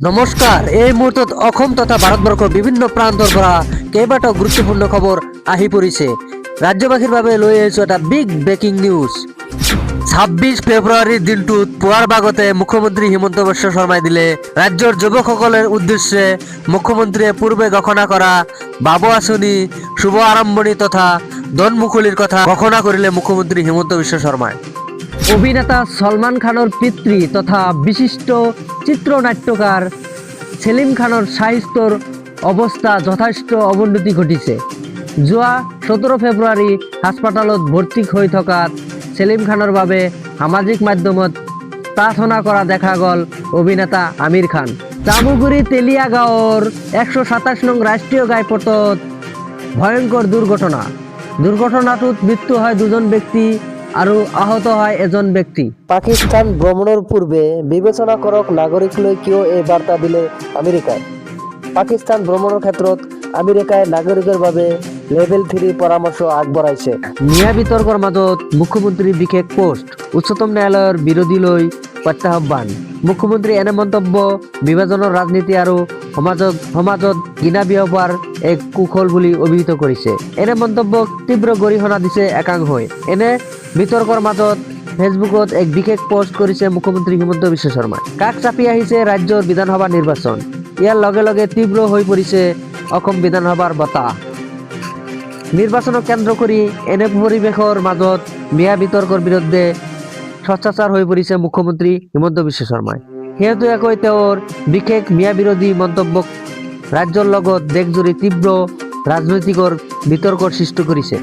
নমস্কাৰ। এই মুহূৰ্তত অসম তথা ভাৰতবৰ্ষৰ বিভিন্ন প্ৰান্তৰ পৰা কেইবাটাও গুৰুত্বপূৰ্ণ খবৰ আহি পৰিছে। ৰাজ্যবাসীৰ বাবে লৈ আহিছো এটা বিগ ব্ৰেকিং নিউজ। ২৬ ফেব্ৰুৱাৰীৰ দিনটোত পুৱাৰ ভাগতে মুখ্যমন্ত্ৰী হিমন্ত বিশ্ব শৰ্মাই দিলে ৰাজ্যৰ যুৱকসকলৰ উদ্দেশ্যে মুখ্যমন্ত্ৰীয়ে পূৰ্বে ঘোষণা কৰা বাবু আঁচনি শুভ আৰম্ভণি তথা ধন মুকলিৰ কথা ঘোষণা কৰিলে মুখ্যমন্ত্ৰী হিমন্ত বিশ্ব শৰ্মাই। অভিনেতা সলমান খানৰ পিতৃ তথা বিশিষ্ট চিত্ৰনাট্যকাৰ সেলিম খানৰ স্বাস্থ্যৰ অৱস্থা যথেষ্ট অৱনতি ঘটিছে। যোৱা ১৭ ফেব্ৰুৱাৰী হাস্পতালত ভৰ্তি হৈ থকাত সেলিম খানৰ বাবে সামাজিক মাধ্যমত প্ৰাৰ্থনা কৰা দেখা গ'ল অভিনেতা আমিৰ খান। জামুগুৰি তেলিয়া গাঁৱৰ ১২৭ নং ৰাষ্ট্ৰীয় ঘাইপথত ভয়ংকৰ দুৰ্ঘটনাটোত মৃত্যু হয় ২জন ব্যক্তি আৰু আহত হয় এজন ব্যক্তি। পাকিস্তান ভ্ৰমণৰ পূৰ্বে বিবেচনা কৰক নাগৰিকলৈ কিয় এই বাৰ্তা দিলে আমেৰিকাই। পাকিস্তান ভ্ৰমণৰ ক্ষেত্ৰত আমেৰিকাই নাগৰিকৰ বাবে লেভেল 3 পৰামৰ্শ আগবঢ়াইছে। মিয়া বিতৰ্কৰ মাজত মুখ্যমন্ত্ৰীৰ বিশেষ পোষ্ট, উচ্চতম ন্যায়ালয়ৰ বিৰোধীলৈ প্ৰত্যাহ্বান। মুখ্যমন্ত্ৰীৰ এনে মন্তব্য বিভাজনৰ ৰাজনীতি আৰু সমাজত ঘৃণা বিয়পোৱাৰ এক কৌশল বুলি অভিহিত কৰিছে। এনে মন্তব্যক তীব্ৰ গৰিহণা দিছে একাংশই। এনে বিতৰ্কৰ মাজত ফেচবুকত এক বিশেষ পোষ্ট কৰিছে মুখ্যমন্ত্ৰী হিমন্ত বিশ্ব শৰ্মাই। কাষ চাপি আহিছে ৰাজ্যৰ বিধানসভা নিৰ্বাচন। ইয়াৰ লগে লগে তীব্ৰ হৈ পৰিছে অসম বিধানসভাৰ বতাহ। নিৰ্বাচনক কেন্দ্ৰ কৰি এনে পৰিৱেশৰ মাজত মিয়া বিতৰ্কৰ বিৰুদ্ধে সোচ্চাৰ হৈ পৰিছে মুখ্যমন্ত্ৰী হিমন্ত বিশ্ব শৰ্মাই। শেহতীয়াকৈ তেওঁৰ বিশেষ মিয়া বিৰোধী মন্তব্যক ৰাজ্যৰ লগত দেশজুৰি তীব্ৰ ৰাজনৈতিক বিতৰ্কৰ সৃষ্টি কৰিছে।